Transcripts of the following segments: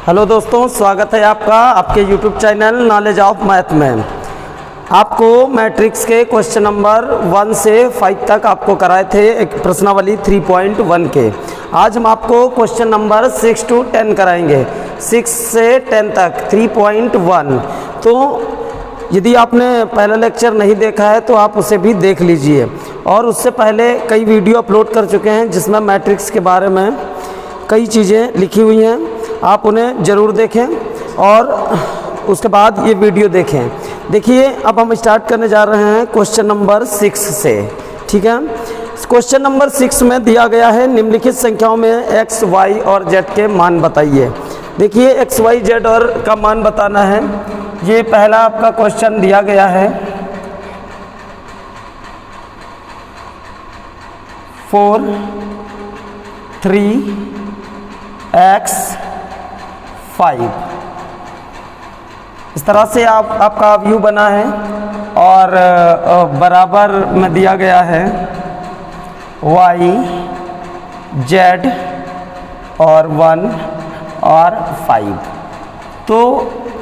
Hello दोस्तों, स्वागत है आपका आपके YouTube channel knowledge of math में। आपको मैट्रिक्स के क्वेश्चन नंबर 1 से 5 तक आपको कराए थे एक प्रश्नावली 3.1 के। आज हम आपको क्वेश्चन नंबर 6 to 10 कराएंगे, 6 से 10 तक 3.1। तो यदि आपने पहला लेक्चर नहीं देखा है तो आप उसे भी देख लीजिए, और उससे पहले कई वीडियो अपलोड कर चुके हैं जिसमें मैट्रिक्स के बारे में कई चीज़ें लिखी हुई हैं। आप उन्हें ज़रूर देखें और उसके बाद ये वीडियो देखें। देखिए, अब हम स्टार्ट करने जा रहे हैं क्वेश्चन नंबर 6 से। ठीक है, क्वेश्चन नंबर 6 में दिया गया है निम्नलिखित संख्याओं में x, y और z के मान बताइए। देखिए, x, y, z और का मान बताना है। ये पहला आपका क्वेश्चन दिया गया है 4, 3, x, 5। इस तरह से आपका व्यू बना है, और बराबर में दिया गया है y, z और 1 और 5। तो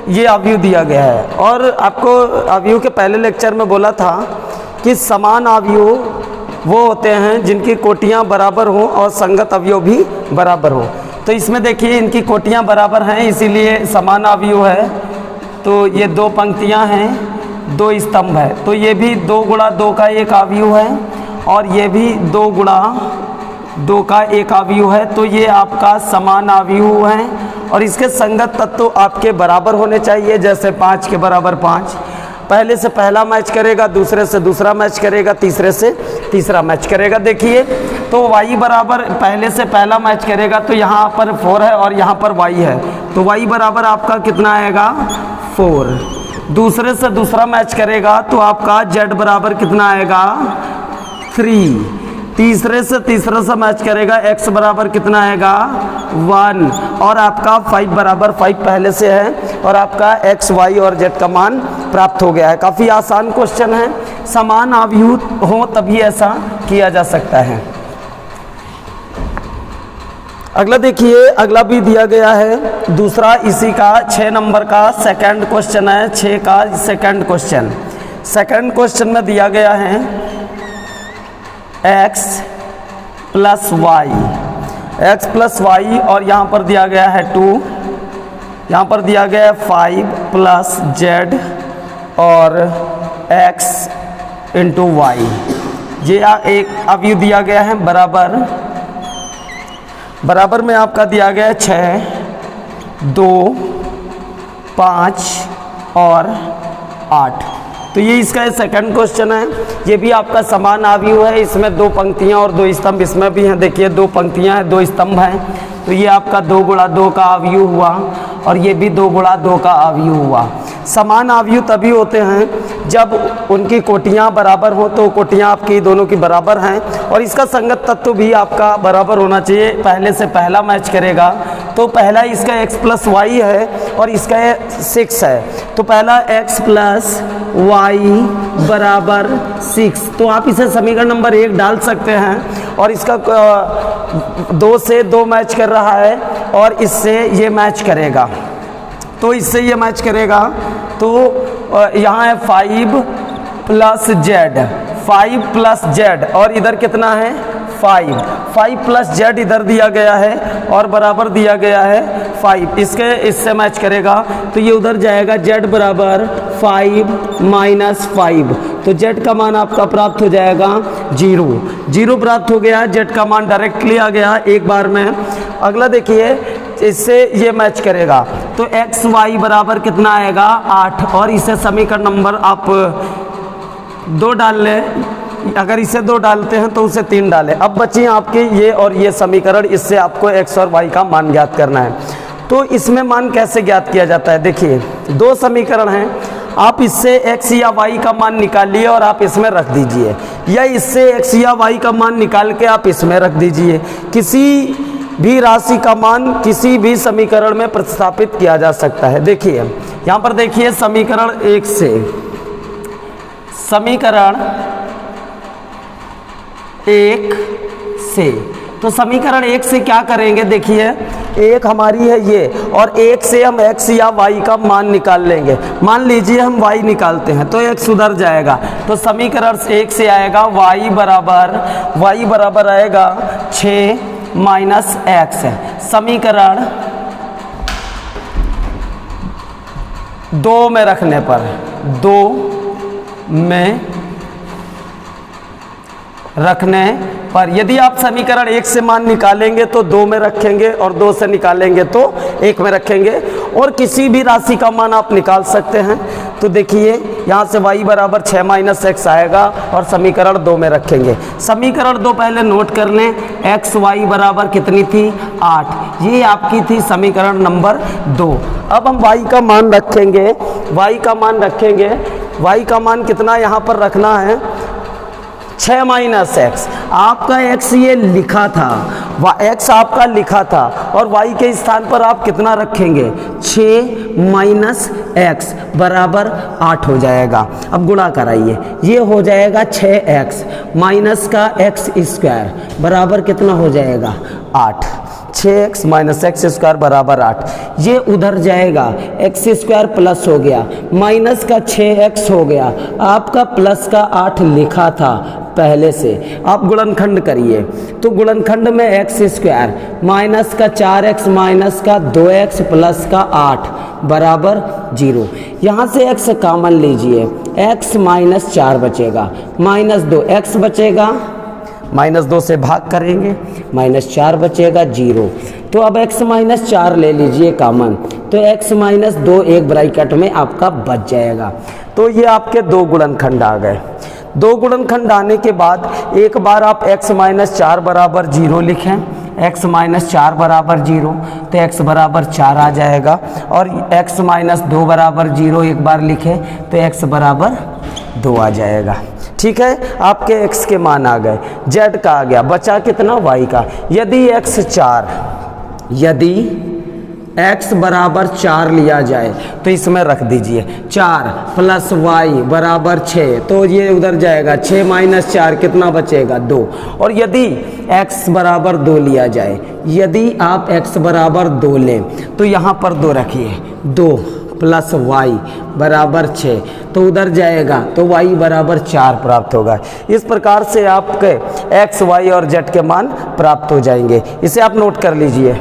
ये अवयव दिया गया है। और आपको अवयव के पहले लेक्चर में बोला था कि समान अवयव वो होते हैं जिनकी कोटियाँ बराबर हों और संगत अवयव भी बराबर हों। तो इसमें देखिए, इनकी कोटियाँ बराबर हैं, इसीलिए समान अवयव है। तो ये 2 पंक्तियाँ हैं, 2 स्तंभ है, तो ये भी 2 गुणा 2 का एक अवयव है, और ये भी 2 गुणा 2 का एक अवयव है। तो ये आपका समान अवयव है, और इसके संगत तत्व आपके बराबर होने चाहिए। जैसे 5 के बराबर 5, पहले से पहला मैच करेगा, दूसरे से दूसरा मैच करेगा, तीसरे से तीसरा मैच करेगा। देखिए, तो y बराबर पहले से पहला मैच करेगा, तो यहाँ पर 4 है और यहाँ पर y है, तो y बराबर आपका कितना आएगा 4। दूसरे से दूसरा मैच करेगा तो आपका z बराबर कितना आएगा 3। तीसरे से तीसरा से मैच करेगा, x बराबर कितना आएगा 1, और आपका 5 बराबर 5 पहले से है, और आपका x, y और z का मान प्राप्त हो गया है। काफ़ी आसान क्वेश्चन है, समान अवयव हो तभी ऐसा किया जा सकता है। अगला देखिए, अगला भी दिया गया है दूसरा, इसी का 6 नंबर का सेकंड क्वेश्चन है। 6 का सेकंड क्वेश्चन, सेकंड क्वेश्चन में दिया गया है x प्लस वाई, और यहाँ पर दिया गया है 2, यहाँ पर दिया गया है 5 प्लस z और x इंटू वाई। ये एक अवयव दिया गया है बराबर में आपका दिया गया है 6, 2, 5 और 8। तो ये इसका सेकंड क्वेश्चन है। ये भी आपका समान अवयव है, इसमें 2 पंक्तियां और 2 स्तंभ इसमें भी हैं। देखिए, 2 पंक्तियां हैं, 2 स्तंभ हैं, तो ये आपका 2 गुणा 2 का अवयव हुआ, और ये भी 2 गुणा 2 का अवयव हुआ। समान अवयव तभी होते हैं जब उनकी कोटियां बराबर हो, तो कोटियां आपकी दोनों की बराबर हैं, और इसका संगत तत्व भी आपका बराबर होना चाहिए। पहले से पहला मैच करेगा, तो पहला इसका x प्लस वाई है और इसका 6 है, तो पहला x प्लस वाई बराबर 6। तो आप इसे समीकरण नंबर 1 डाल सकते हैं, और इसका 2 से 2 मैच कर रहा है, और इससे ये मैच करेगा, तो इससे ये मैच करेगा। तो यहाँ है 5 प्लस z, और इधर कितना है 5 प्लस z इधर दिया गया है, और बराबर दिया गया है 5, इससे मैच करेगा, तो ये उधर जाएगा z बराबर 5 माइनस 5, तो z का मान आपका प्राप्त हो जाएगा 0 प्राप्त हो गया। z का मान डायरेक्टली आ गया एक बार में। अगला देखिए, इससे ये मैच करेगा, तो x y बराबर कितना आएगा 8, और इसे समीकरण नंबर आप 2 डाल लें। अगर इसे 2 डालते हैं तो उसे 3 डालें। अब बची आपके ये और ये समीकरण, इससे आपको x और y का मान ज्ञात करना है। तो इसमें मान कैसे ज्ञात किया जाता है? देखिए, 2 समीकरण हैं, आप इससे x या y का मान निकालिए और आप इसमें रख दीजिए, या इससे x या y का मान निकाल के आप इसमें रख दीजिए। किसी भी राशि का मान किसी भी समीकरण में प्रतिस्थापित किया जा सकता है। देखिए, यहाँ पर देखिए, समीकरण 1 से, समीकरण 1 से तो समीकरण 1 से क्या करेंगे, देखिए एक हमारी है ये, और 1 से हम x या y का मान निकाल लेंगे। मान लीजिए हम y निकालते हैं तो x सुधर जाएगा, तो समीकरण 1 से आएगा y बराबर आएगा 6 माइनस x है। समीकरण 2 में रखने पर, 2 में रखने पर यदि आप समीकरण 1 से मान निकालेंगे तो 2 में रखेंगे, और 2 से निकालेंगे तो 1 में रखेंगे, और किसी भी राशि का मान आप निकाल सकते हैं। तो देखिए यहाँ से y बराबर 6 माइनस x आएगा, और समीकरण 2 में रखेंगे। समीकरण 2 पहले नोट कर लें, x y बराबर कितनी थी, 8, ये आपकी थी समीकरण नंबर 2। अब हम y का मान रखेंगे, y का मान कितना यहाँ पर रखना है, 6 माइनस एक्स। आपका x ये लिखा था, x आपका लिखा था, और y के स्थान पर आप कितना रखेंगे, 6 माइनस एक्स बराबर 8 हो जाएगा। अब गुणा कराइए, ये हो जाएगा 6x माइनस का x स्क्वायर बराबर कितना हो जाएगा, 8। 6x माइनस एक्स स्क्वायर बराबर 8, ये उधर जाएगा, एक्स स्क्वायर प्लस हो गया, माइनस का 6x हो गया, आपका प्लस का 8 लिखा था पहले से। आप गुणनखंड करिए, तो गुणनखंड में एक्स स्क्वायर माइनस का 4x माइनस का 2x प्लस का 8 बराबर 0। यहाँ से x कॉमन लीजिए, x माइनस 4 बचेगा, माइनस 2x बचेगा, माइनस 2 से भाग करेंगे, माइनस 4 बचेगा 0। तो अब x माइनस 4 ले लीजिए कॉमन, तो x माइनस 2 एक ब्रैकेट में आपका बच जाएगा। तो ये आपके 2 गुणनखंड आ गए। 2 गुणनखंड आने के बाद एक बार आप x माइनस 4 बराबर 0 लिखें, x माइनस 4 बराबर 0, तो x बराबर 4 आ जाएगा, और x माइनस 2 बराबर 0 एक बार लिखें तो x बराबर 2 आ जाएगा। ठीक है, आपके x के मान आ गए, z का आ गया, बचा कितना, y का। यदि x बराबर 4 लिया जाए तो इसमें रख दीजिए 4 प्लस y बराबर 6, तो ये उधर जाएगा, 6 माइनस 4 कितना बचेगा, 2। और यदि x बराबर 2 लिया जाए, यदि आप x बराबर 2 लें तो यहाँ पर 2 रखिए, 2 प्लस y बराबर 6, तो उधर जाएगा, तो y बराबर 4 प्राप्त होगा। इस प्रकार से आपके x, y और z के मान प्राप्त हो जाएंगे। इसे आप नोट कर लीजिए।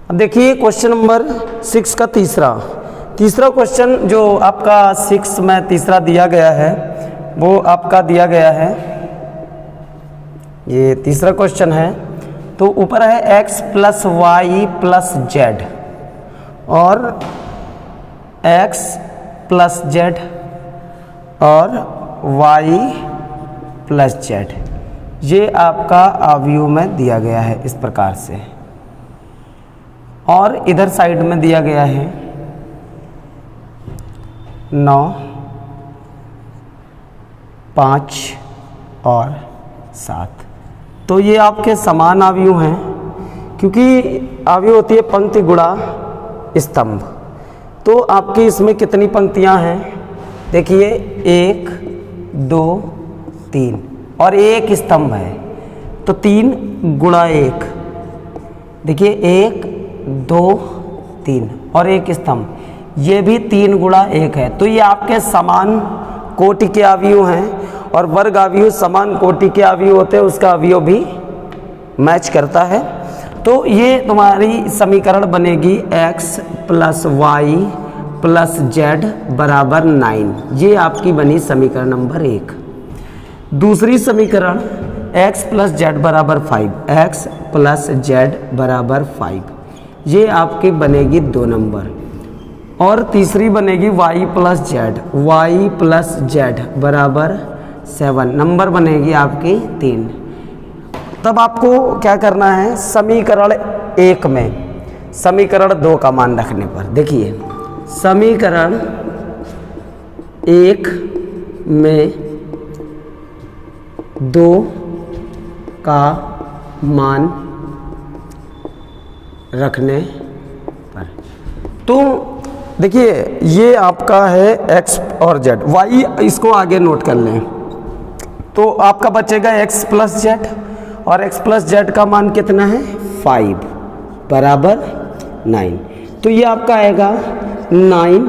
अब देखिए क्वेश्चन नंबर 6 का तीसरा क्वेश्चन जो आपका 6 में तीसरा दिया गया है, वो आपका दिया गया है, ये तीसरा क्वेश्चन है। तो ऊपर है x plus y plus z, और x प्लस जेड और y प्लस जेड, ये आपका अवयव में दिया गया है इस प्रकार से, और इधर साइड में दिया गया है 9, 5 और 7। तो ये आपके समान अवयव हैं, क्योंकि अवयव होती है पंक्ति गुणा स्तंभ। तो आपकी इसमें कितनी पंक्तियां हैं, देखिए 1, 2, 3 और एक स्तंभ है, तो 3 गुणा 1, देखिए 1, 2, 3 और एक स्तंभ, ये भी 3 गुणा 1 है। तो ये आपके समान कोटि के अवयव हैं, और वर्ग अवयव समान कोटि के अवयव होते हैं, उसका अवयव भी मैच करता है। तो ये तुम्हारी समीकरण बनेगी x plus y plus z बराबर 9, ये आपकी बनी समीकरण नंबर 1। दूसरी समीकरण x प्लस जेड बराबर 5, x प्लस जेड बराबर 5, ये आपकी बनेगी 2 नंबर। और तीसरी बनेगी y प्लस जेड बराबर 7, नंबर बनेगी आपकी 3। तब आपको क्या करना है, समीकरण 1 में समीकरण 2 का मान रखने पर, देखिए समीकरण 1 में 2 का मान रखने पर तो देखिए ये आपका है x और z, y इसको आगे नोट कर लें। तो आपका बचेगा x प्लस जेड, और x प्लस जेड का मान कितना है 5 बराबर 9। तो ये आपका आएगा 9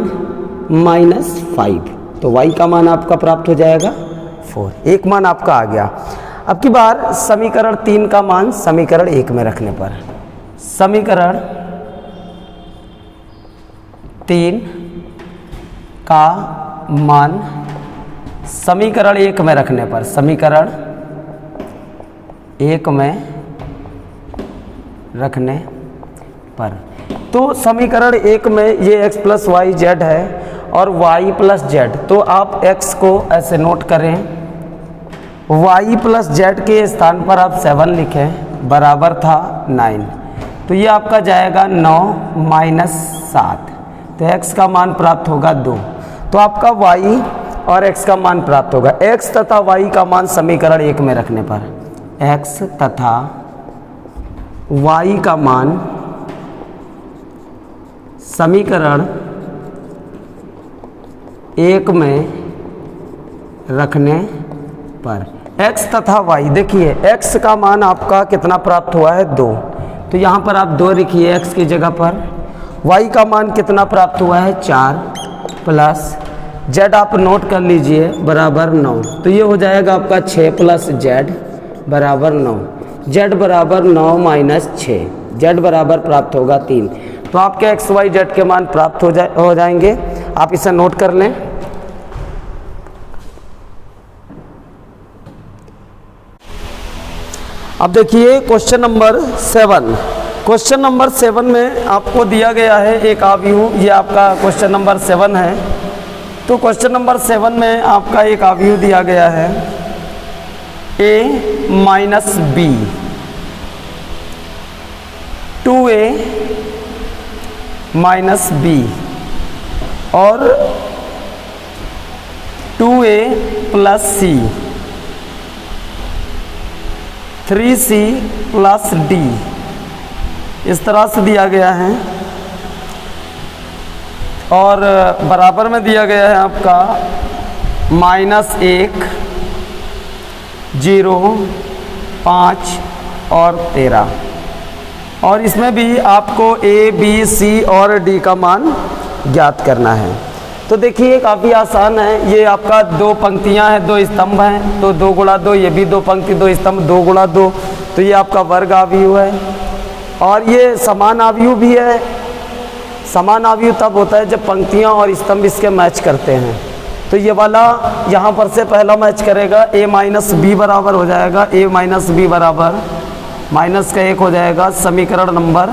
माइनस 5, तो y का मान आपका प्राप्त हो जाएगा 4। एक मान आपका आ गया। अब की बार समीकरण 3 का मान समीकरण 1 में रखने पर, समीकरण 3 का मान समीकरण 1 में रखने पर, समीकरण 1 में रखने पर, तो समीकरण 1 में ये x प्लस वाई जेड है और y प्लस जेड, तो आप x को ऐसे नोट करें, y प्लस जेड के स्थान पर आप 7 लिखें, बराबर था 9। तो ये आपका जाएगा 9 माइनस 7, तो x का मान प्राप्त होगा 2। तो आपका y और x का मान प्राप्त होगा। x तथा y का मान समीकरण 1 में रखने पर, x तथा y का मान समीकरण 1 में रखने पर, x तथा y, देखिए x का मान आपका कितना प्राप्त हुआ है 2, तो यहाँ पर आप 2 लिखिए x की जगह पर। y का मान कितना प्राप्त हुआ है 4, प्लस z आप नोट कर लीजिए बराबर 9, तो ये हो जाएगा आपका 6 प्लस z बराबर 9, z बराबर 9 माइनस 6, z बराबर प्राप्त होगा 3। तो आपके x y z के मान प्राप्त हो जाएंगे। आप इसे नोट कर लें। अब देखिए क्वेश्चन नंबर 7। क्वेश्चन नंबर 7 में आपको दिया गया है एक आव्यूह, ये आपका क्वेश्चन नंबर 7 है। तो क्वेश्चन नंबर 7 में आपका एक आव्यूह दिया गया है a minus b, 2a minus b और 2a प्लस सी, 3c प्लस डी, इस तरह से दिया गया है। और बराबर में दिया गया है आपका -1, 0, 5 और 13, और इसमें भी आपको a, b, c और d का मान ज्ञात करना है। तो देखिए काफ़ी आसान है। ये आपका 2 पंक्तियां हैं, 2 स्तंभ हैं, तो 2 गुणा 2, ये भी 2 पंक्ति 2 स्तंभ, 2 गुणा 2, तो ये आपका वर्ग आव्यूह है। और ये समान आव्यूह भी है। समान आव्यूह तब होता है जब पंक्तियां और स्तंभ इसके मैच करते हैं। तो ये वाला यहाँ पर से पहला मैच करेगा, a माइनस बी बराबर हो जाएगा, a माइनस बी बराबर माइनस का 1 हो जाएगा, समीकरण नंबर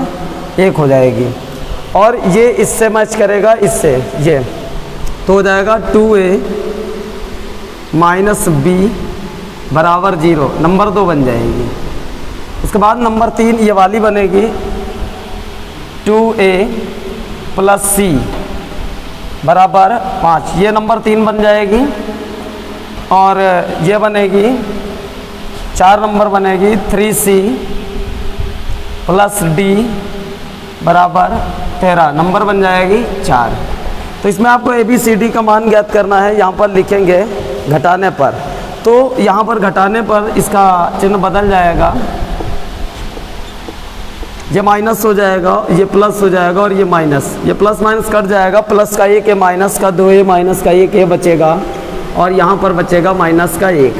1 हो जाएगी। और ये इससे मैच करेगा, इससे ये, तो हो जाएगा 2a माइनस बी बराबर 0, नंबर 2 बन जाएगी। उसके बाद नंबर 3 ये वाली बनेगी 2a प्लस सी बराबर 5, ये नंबर 3 बन जाएगी। और ये बनेगी 4 नंबर बनेगी 3c प्लस डी बराबर 13, नंबर बन जाएगी 4। तो इसमें आपको ए बी सी डी का मान ज्ञात करना है। यहाँ पर लिखेंगे घटाने पर, तो यहाँ पर घटाने पर इसका चिन्ह बदल जाएगा, ये माइनस हो जाएगा, ये प्लस हो जाएगा और ये माइनस, ये प्लस माइनस कट जाएगा, प्लस का 1 है, माइनस का 2 है, माइनस का 1 है बचेगा, और यहाँ पर बचेगा माइनस का 1,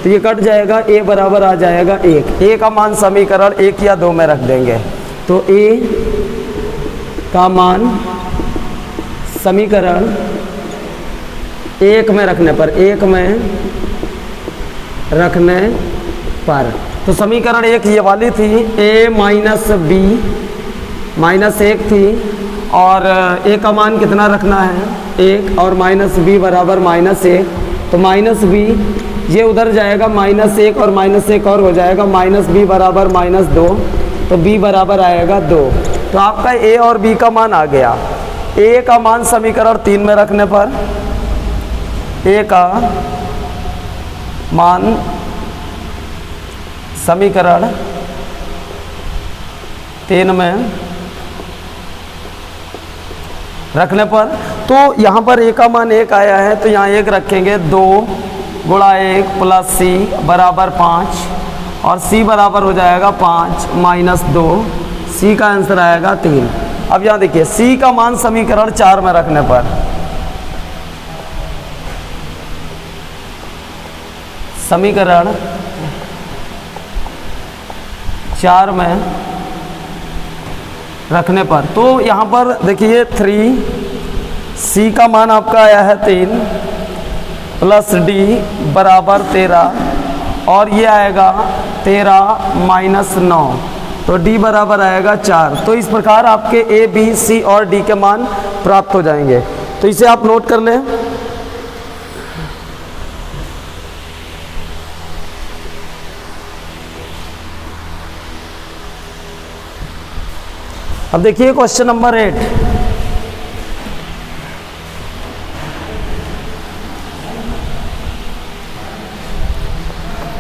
तो ये कट जाएगा, a बराबर आ जाएगा 1। a का मान समीकरण 1 या 2 में रख देंगे, तो a का मान समीकरण 1 में रखने पर, 1 में रखने पर, तो समीकरण 1 ये वाली थी, a माइनस बी माइनस 1 थी, और a का मान कितना रखना है 1, और माइनस बी बराबर -1, तो माइनस बी ये उधर जाएगा -1 और -1 और हो जाएगा, माइनस बी बराबर -2, तो b बराबर आएगा 2। तो आपका a और b का मान आ गया। a का मान समीकरण 3 में रखने पर, a का मान समीकरण 3 में रखने पर, तो यहाँ पर ए का मान 1 आया है तो यहाँ 1 रखेंगे, 2 गुणा 1 प्लस सी बराबर 5, और सी बराबर हो जाएगा 5 माइनस 2, सी का आंसर आएगा 3। अब यहाँ देखिए सी का मान समीकरण 4 में रखने पर, समीकरण 4 में रखने पर, तो यहाँ पर देखिए 3, सी का मान आपका आया है 3 प्लस डी बराबर 13, और ये आएगा 13 माइनस 9, तो डी बराबर आएगा 4। तो इस प्रकार आपके ए बी सी और डी के मान प्राप्त हो जाएंगे। तो इसे आप नोट कर लें। अब देखिए क्वेश्चन नंबर 8,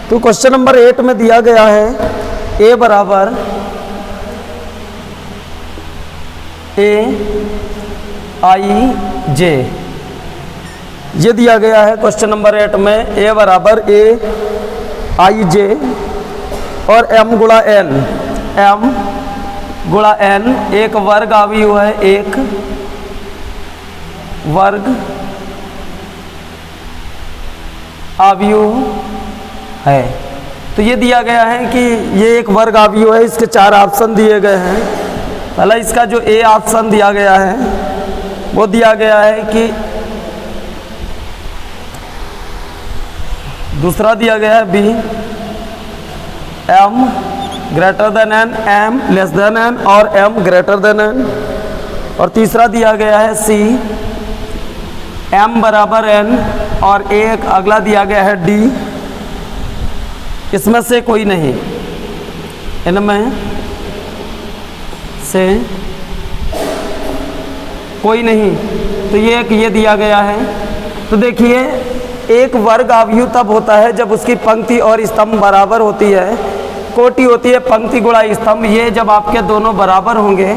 तो क्वेश्चन नंबर 8 में दिया गया है ए बराबर ए आई जे, ये दिया गया है क्वेश्चन नंबर 8 में ए बराबर ए आई जे और एम गुणा एन, एम गुणा एन एक वर्ग अवयव है, एक वर्ग अवयव है। तो ये दिया गया है कि ये एक वर्ग अवयव है, इसके 4 ऑप्शन दिए गए हैं। पहला इसका जो ए ऑप्शन दिया गया है वो दिया गया है कि, दूसरा दिया गया है b m greater than n, m less than n और एम ग्रेटर देन एन, और तीसरा दिया गया है सी एम बराबर एन, और एक अगला दिया गया है डी, इसमें से कोई नहीं, इनमें से कोई नहीं, तो ये दिया गया है। तो देखिए एक वर्ग अवयव तब होता है जब उसकी पंक्ति और स्तंभ बराबर होती है, कोटि होती है पंक्ति गुणा स्तंभ, ये जब आपके दोनों बराबर होंगे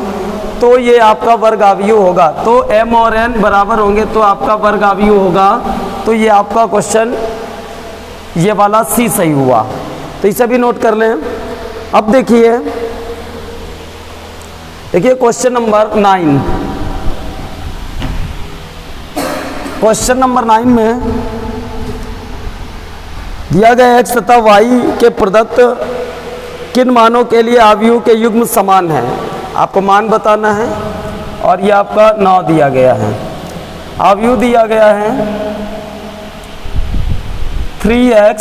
तो ये आपका वर्ग अवयव होगा। तो m और n बराबर होंगे तो आपका वर्ग अवयव होगा। तो ये आपका क्वेश्चन ये वाला सी सही हुआ, तो इसे भी नोट कर लें। अब देखिए क्वेश्चन नंबर 9, क्वेश्चन नंबर 9 में दिया गया x तथा y के प्रदत्त किन मानों के लिए अवयव के युग्म समान है, आपको मान बताना है, और ये आपका 9 दिया गया है। अवयव दिया गया है 3x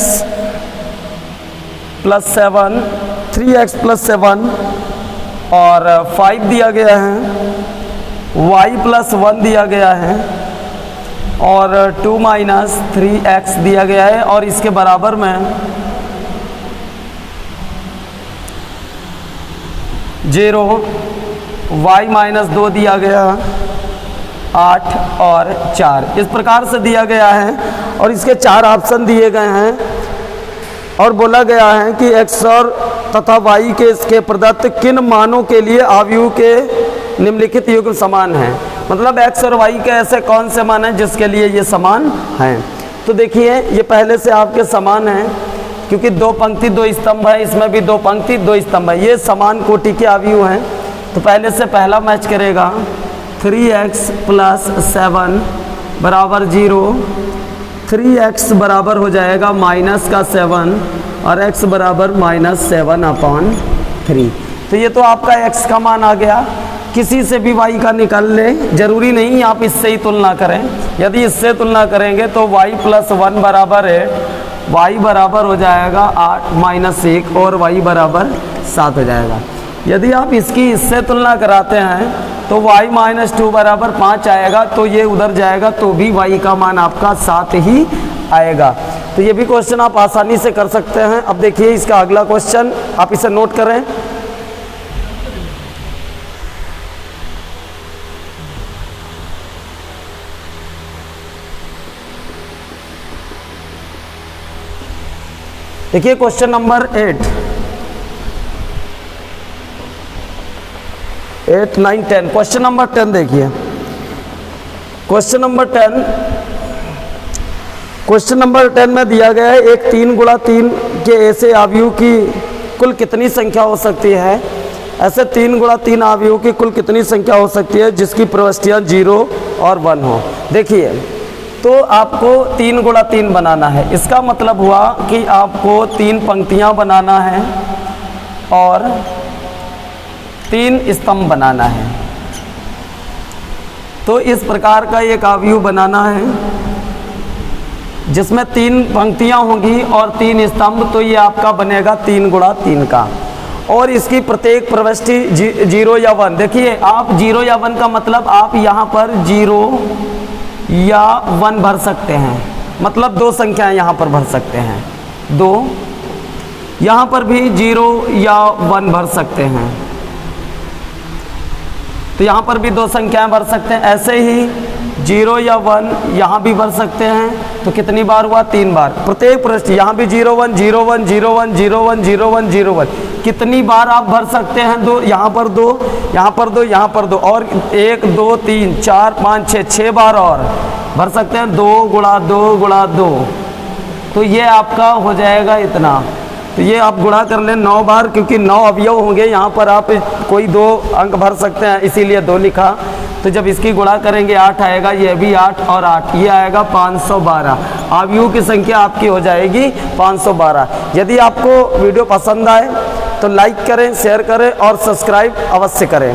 प्लस 7, 3x प्लस 7 और 5 दिया गया है, y प्लस 1 दिया गया है और 2 माइनस 3x दिया गया है, और इसके बराबर में 0 y माइनस 2 दिया गया, 8 और 4 इस प्रकार से दिया गया है। और इसके 4 ऑप्शन दिए गए हैं और बोला गया है कि x और तथा y के इसके प्रदत्त किन मानों के लिए अवयव के निम्नलिखित युग्म समान हैं। मतलब x और y के ऐसे कौन से मान हैं जिसके लिए ये समान हैं। तो देखिए ये पहले से आपके समान हैं, क्योंकि 2 पंक्ति 2 स्तंभ है, इसमें भी 2 पंक्ति 2 स्तंभ है, ये समान कोटि के अवयव हैं। तो पहले से पहला मैच करेगा 3x प्लस 7 बराबर 0, 3x बराबर हो जाएगा माइनस का 7 और x बराबर माइनस 7/3। तो ये तो आपका x का मान आ गया। किसी से भी y का निकाल ले, जरूरी नहीं आप इससे ही तुलना करें। यदि इससे तुलना करेंगे तो y प्लस 1 बराबर 8, y बराबर हो जाएगा 8 माइनस 1 और y बराबर 7 हो जाएगा। यदि आप इसकी इससे तुलना कराते हैं तो y माइनस 2 बराबर 5 आएगा, तो ये उधर जाएगा तो भी y का मान आपका 7 ही आएगा। तो ये भी क्वेश्चन आप आसानी से कर सकते हैं। अब देखिए इसका अगला क्वेश्चन, आप इसे नोट करें। देखिए क्वेश्चन नंबर 8, 9, 10। क्वेश्चन नंबर 10 देखिए, क्वेश्चन नंबर 10, क्वेश्चन नंबर 10 में दिया गया है एक 3 गुणा 3 के ऐसे अवयव की कुल कितनी संख्या हो सकती है। ऐसे 3 गुणा 3 अवयवों की कुल कितनी संख्या हो सकती है जिसकी प्रविष्टियाँ 0 और 1 हो। देखिए, तो आपको 3 गुणा 3 बनाना है। इसका मतलब हुआ कि आपको 3 पंक्तियाँ बनाना है और 3 स्तंभ बनाना है। तो इस प्रकार का एक अवयव बनाना है जिसमें 3 पंक्तियां होंगी और 3 स्तंभ। तो ये आपका बनेगा 3 गुणा 3 का, और इसकी प्रत्येक प्रविष्टि 0 या 1। देखिए, आप 0 या 1 का मतलब आप यहाँ पर 0 या 1 भर सकते हैं, मतलब 2 संख्याएं यहाँ पर भर सकते हैं, 2। यहाँ पर भी 0 या 1 भर सकते हैं, तो यहाँ पर भी 2 संख्याएं भर सकते हैं। ऐसे ही 0 या 1 यहाँ भी भर सकते हैं। तो कितनी बार हुआ? 3 बार। प्रत्येक प्रविष्टि यहाँ भी 0 1 0 1 0 1 0 1 0 1 0 1 कितनी बार आप भर सकते हैं? 2, यहाँ पर 2, यहाँ पर 2, यहाँ पर 2, और 1 2 3 4 5 6 बार और भर सकते हैं। 2 गुणा 2 गुणा 2, तो ये आपका हो जाएगा इतना। तो ये आप गुणा कर लें 9 बार, क्योंकि 9 अवयव होंगे। यहाँ पर आप कोई 2 अंक भर सकते हैं, इसीलिए 2 लिखा। तो जब इसकी गुणा करेंगे 8 आएगा, ये भी 8 और 8, ये आएगा 512। अवयवों की संख्या आपकी हो जाएगी 512। यदि आपको वीडियो पसंद आए तो लाइक करें, शेयर करें और सब्सक्राइब अवश्य करें।